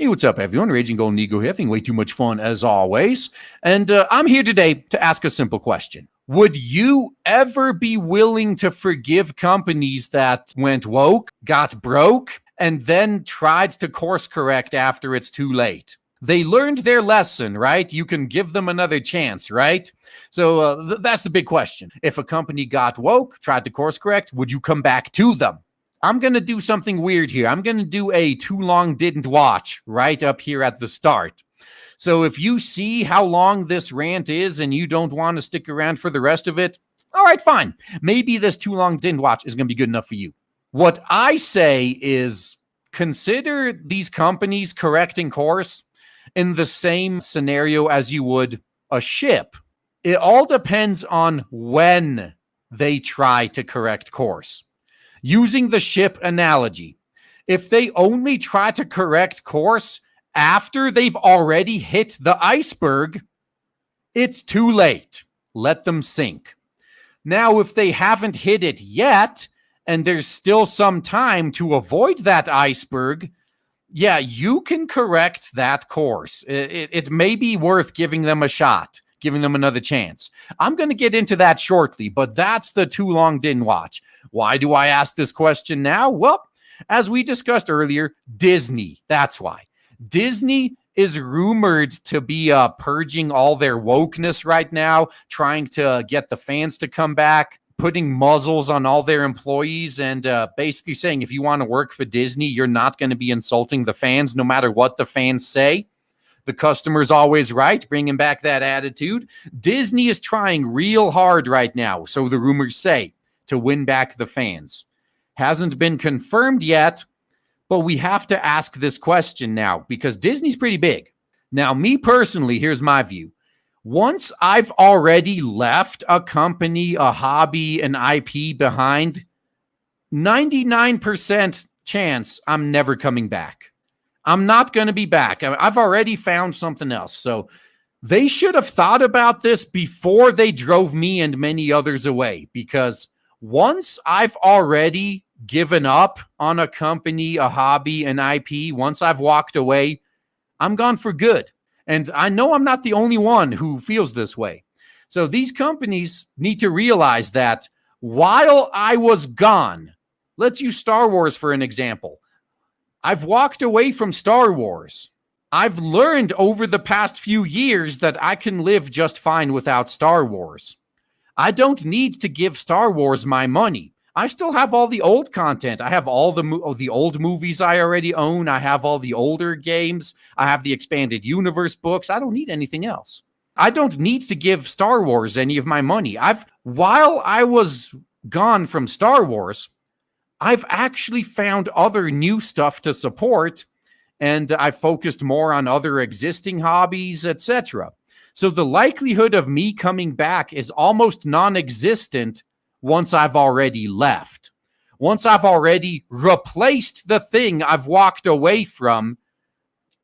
Hey, what's up, everyone? Raging Golden Eagle here, having way too much fun as always. And I'm here today to ask a simple question. Would you ever be willing to forgive companies that went woke, got broke, and then tried to course correct after it's too late? They learned their lesson, right? You can give them another chance, right? So that's the big question. If a company got woke, tried to course correct, would you come back to them? I'm going to do something weird here. I'm going to do a too long didn't watch right up here at the start. So if you see how long this rant is and you don't want to stick around for the rest of it, all right, fine. Maybe this too long didn't watch is going to be good enough for you. What I say is consider these companies correcting course in the same scenario as you would a ship. It all depends on when they try to correct course. Using the ship analogy, if they only try to correct course after they've already hit the iceberg, it's too late. Let them sink. Now, if they haven't hit it yet, and there's still some time to avoid that iceberg, yeah, you can correct that course. It may be worth giving them a shot, giving them another chance. I'm going to get into that shortly, but that's the too long didn't watch. Why do I ask this question now? Well, as we discussed earlier, Disney. That's why. Disney is rumored to be purging all their wokeness right now, trying to get the fans to come back, putting muzzles on all their employees, and basically saying if you want to work for Disney, you're not going to be insulting the fans no matter what the fans say. The customer's always right, bringing back that attitude. Disney is trying real hard right now, so the rumors say, to win back the fans. Hasn't been confirmed yet, but we have to ask this question now because Disney's pretty big. Now, me personally, here's my view. Once I've already left a company, a hobby, an IP behind, 99% chance I'm never coming back. I'm not going to be back. I've already found something else. So they should have thought about this before they drove me and many others away, because once I've already given up on a company, a hobby, an IP, once I've walked away, I'm gone for good. And I know I'm not the only one who feels this way. So these companies need to realize that while I was gone, let's use Star Wars for an example. I've walked away from Star Wars. I've learned over the past few years that I can live just fine without Star Wars. I don't need to give Star Wars my money. I still have all the old content. I have all the old movies I already own. I have all the older games. I have the expanded universe books. I don't need anything else. I don't need to give Star Wars any of my money. While I was gone from Star Wars, I've actually found other new stuff to support, and I focused more on other existing hobbies, etc. So the likelihood of me coming back is almost non-existent once I've already left. Once I've already replaced the thing I've walked away from,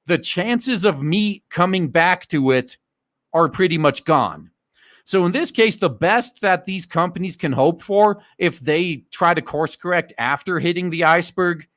the chances of me coming back to it are pretty much gone. So in this case, the best that these companies can hope for, if they try to course correct after hitting the iceberg,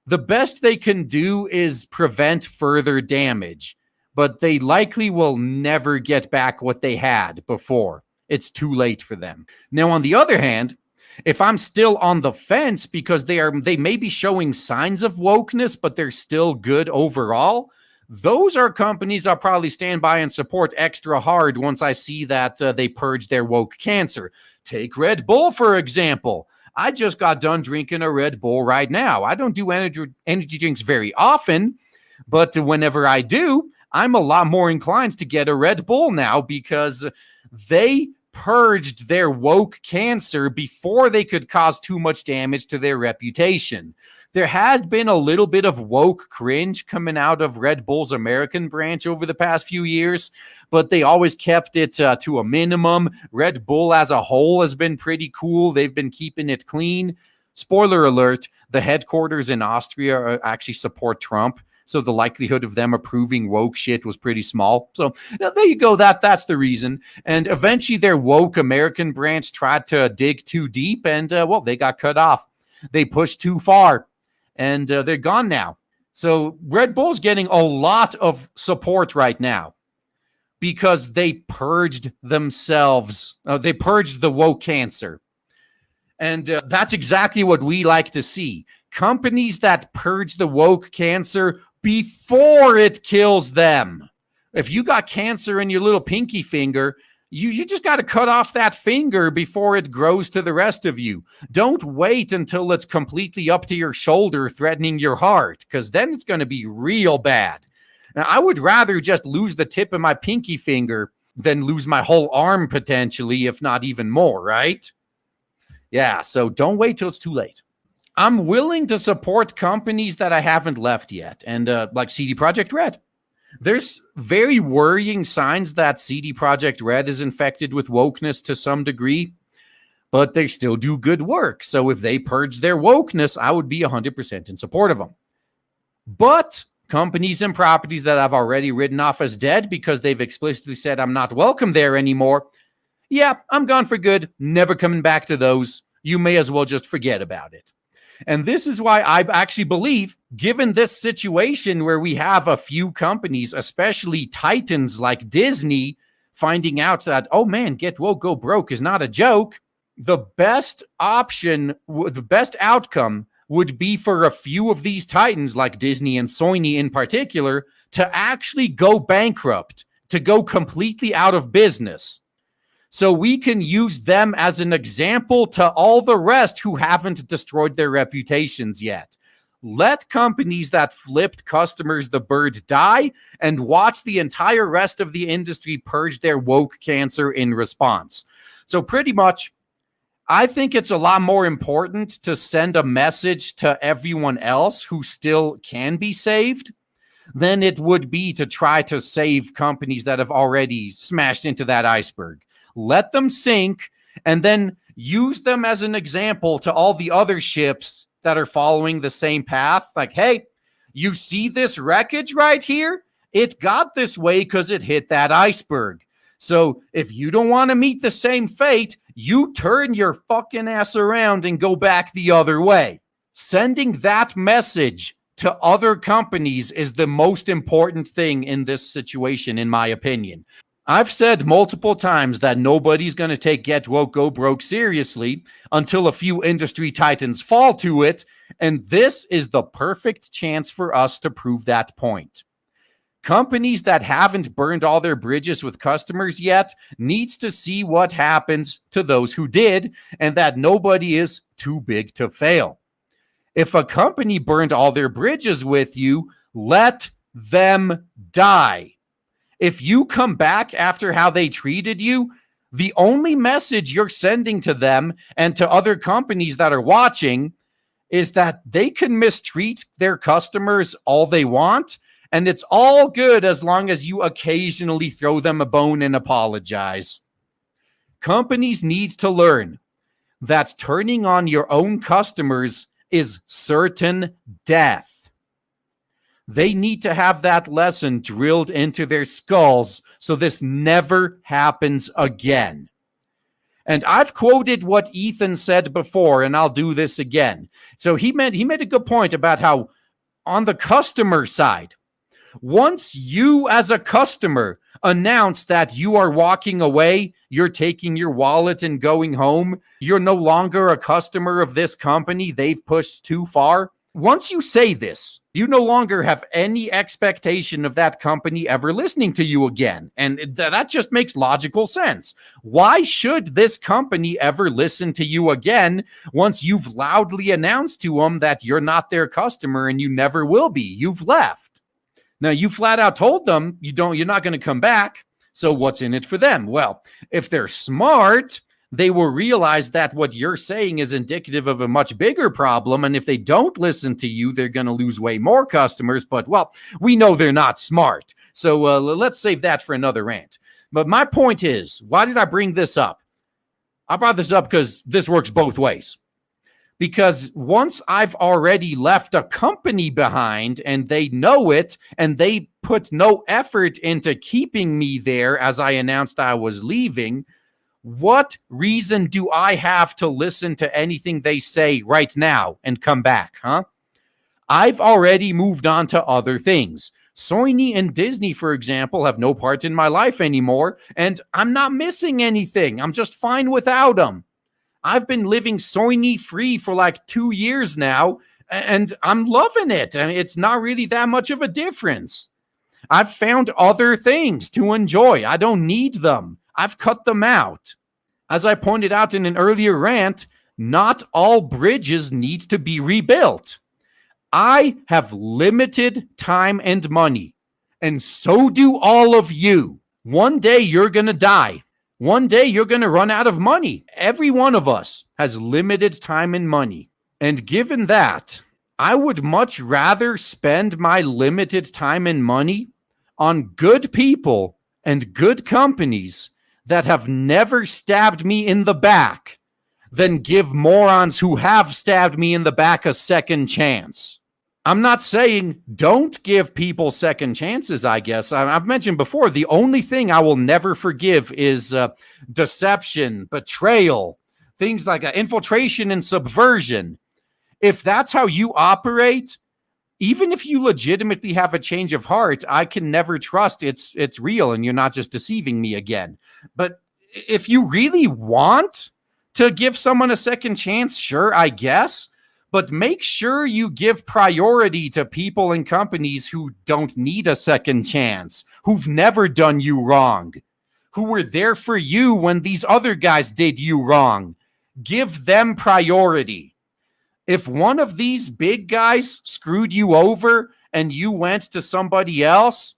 the best they can do is prevent further damage. But they likely will never get back what they had before. It's too late for them. Now, on the other hand, if I'm still on the fence because they may be showing signs of wokeness, but they're still good overall, those are companies I'll probably stand by and support extra hard once I see that they purge their woke cancer. Take Red Bull, for example. I just got done drinking a Red Bull right now. I don't do energy drinks very often, but whenever I do, I'm a lot more inclined to get a Red Bull now because they purged their woke cancer before they could cause too much damage to their reputation. There has been a little bit of woke cringe coming out of Red Bull's American branch over the past few years, but they always kept it to a minimum. Red Bull as a whole has been pretty cool. They've been keeping it clean. Spoiler alert, the headquarters in Austria actually support Trump. So the likelihood of them approving woke shit was pretty small. So there you go. That's the reason. And eventually their woke American branch tried to dig too deep and, they got cut off. They pushed too far and they're gone now. So Red Bull's getting a lot of support right now because they purged themselves. They purged the woke cancer. And that's exactly what we like to see. Companies that purge the woke cancer before it kills them. If you got cancer in your little pinky finger, you just got to cut off that finger before it grows to the rest of you. Don't wait until it's completely up to your shoulder, threatening your heart, because then it's going to be real bad. Now, I would rather just lose the tip of my pinky finger than lose my whole arm potentially, if not even more, right? Yeah, so don't wait till it's too late. I'm willing to support companies that I haven't left yet, and like CD Projekt Red. There's very worrying signs that CD Projekt Red is infected with wokeness to some degree, but they still do good work. So if they purge their wokeness, I would be 100% in support of them. But companies and properties that I've already written off as dead because they've explicitly said I'm not welcome there anymore, yeah, I'm gone for good, never coming back to those. You may as well just forget about it. And this is why I actually believe, given this situation where we have a few companies, especially titans like Disney, finding out that, oh man, get woke, go broke is not a joke, the best option, the best outcome would be for a few of these titans like Disney and Sony in particular to actually go bankrupt, to go completely out of business. So we can use them as an example to all the rest who haven't destroyed their reputations yet. Let companies that flipped customers the bird die and watch the entire rest of the industry purge their woke cancer in response. So pretty much, I think it's a lot more important to send a message to everyone else who still can be saved than it would be to try to save companies that have already smashed into that iceberg. Let them sink, and then use them as an example to all the other ships that are following the same path. Like, hey, you see this wreckage right here? It got this way because it hit that iceberg. So if you don't want to meet the same fate, you turn your fucking ass around and go back the other way. Sending that message to other companies is the most important thing in this situation, in my opinion. I've said multiple times that nobody's going to take Get Woke, Go Broke seriously until a few industry titans fall to it, and this is the perfect chance for us to prove that point. Companies that haven't burned all their bridges with customers yet needs to see what happens to those who did, and that nobody is too big to fail. If a company burned all their bridges with you, let them die. If you come back after how they treated you, the only message you're sending to them and to other companies that are watching is that they can mistreat their customers all they want, and it's all good as long as you occasionally throw them a bone and apologize. Companies need to learn that turning on your own customers is certain death. They need to have that lesson drilled into their skulls so this never happens again. And I've quoted what Ethan said before, and I'll do this again. So he made a good point about how on the customer side, once you as a customer announce that you are walking away, you're taking your wallet and going home, you're no longer a customer of this company, they've pushed too far. Once you say this, you no longer have any expectation of that company ever listening to you again. And that just makes logical sense. Why should this company ever listen to you again once you've loudly announced to them that you're not their customer and you never will be? You've left. Now, you flat out told them you're not going to come back. So what's in it for them? Well, if they're smart, they will realize that what you're saying is indicative of a much bigger problem. And if they don't listen to you, they're going to lose way more customers. But, well, we know they're not smart. So let's save that for another rant. But my point is, why did I bring this up? I brought this up because this works both ways. Because once I've already left a company behind and they know it and they put no effort into keeping me there as I announced I was leaving, what reason do I have to listen to anything they say right now and come back, huh? I've already moved on to other things. Sony and Disney, for example, have no part in my life anymore, and I'm not missing anything. I'm just fine without them. I've been living Sony free for like 2 years now, and I'm loving it. I mean, it's not really that much of a difference. I've found other things to enjoy. I don't need them. I've cut them out. As I pointed out in an earlier rant, not all bridges need to be rebuilt. I have limited time and money, and so do all of you. One day you're going to die. One day you're going to run out of money. Every one of us has limited time and money. And given that, I would much rather spend my limited time and money on good people and good companies that have never stabbed me in the back than give morons who have stabbed me in the back a second chance. I'm not saying don't give people second chances, I guess. I've mentioned before, the only thing I will never forgive is deception, betrayal, things like infiltration and subversion. If that's how you operate, even if you legitimately have a change of heart, I can never trust it's real and you're not just deceiving me again. But if you really want to give someone a second chance, sure, I guess. But make sure you give priority to people and companies who don't need a second chance, who've never done you wrong, who were there for you when these other guys did you wrong. Give them priority. If one of these big guys screwed you over and you went to somebody else,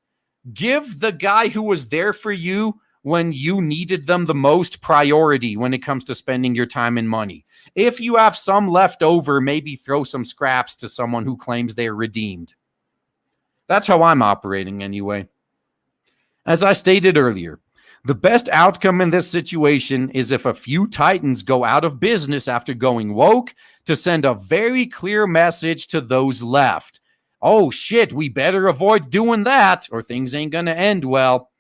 give the guy who was there for you when you needed them the most priority when it comes to spending your time and money. If you have some left over, maybe throw some scraps to someone who claims they're redeemed. That's how I'm operating anyway. As I stated earlier, the best outcome in this situation is if a few titans go out of business after going woke to send a very clear message to those left. Oh shit, we better avoid doing that or things ain't gonna end well.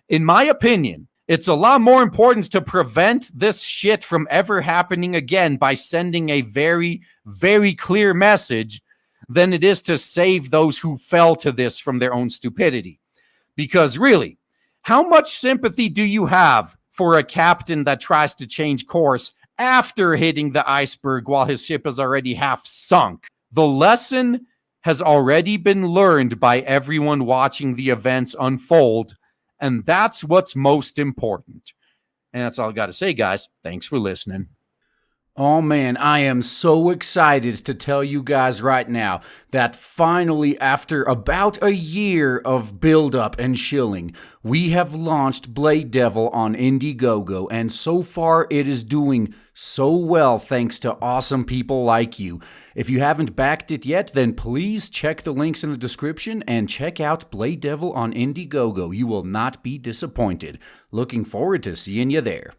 In my opinion, it's a lot more important to prevent this shit from ever happening again by sending a very, very clear message than it is to save those who fell to this from their own stupidity. Because really, how much sympathy do you have for a captain that tries to change course after hitting the iceberg while his ship is already half sunk? The lesson has already been learned by everyone watching the events unfold, and that's what's most important. And that's all I got to say, guys. Thanks for listening. Oh man, I am so excited to tell you guys right now that finally, after about a year of build-up and shilling, we have launched Blade Devil on Indiegogo, and so far it is doing so well thanks to awesome people like you. If you haven't backed it yet, then please check the links in the description and check out Blade Devil on Indiegogo. You will not be disappointed. Looking forward to seeing you there.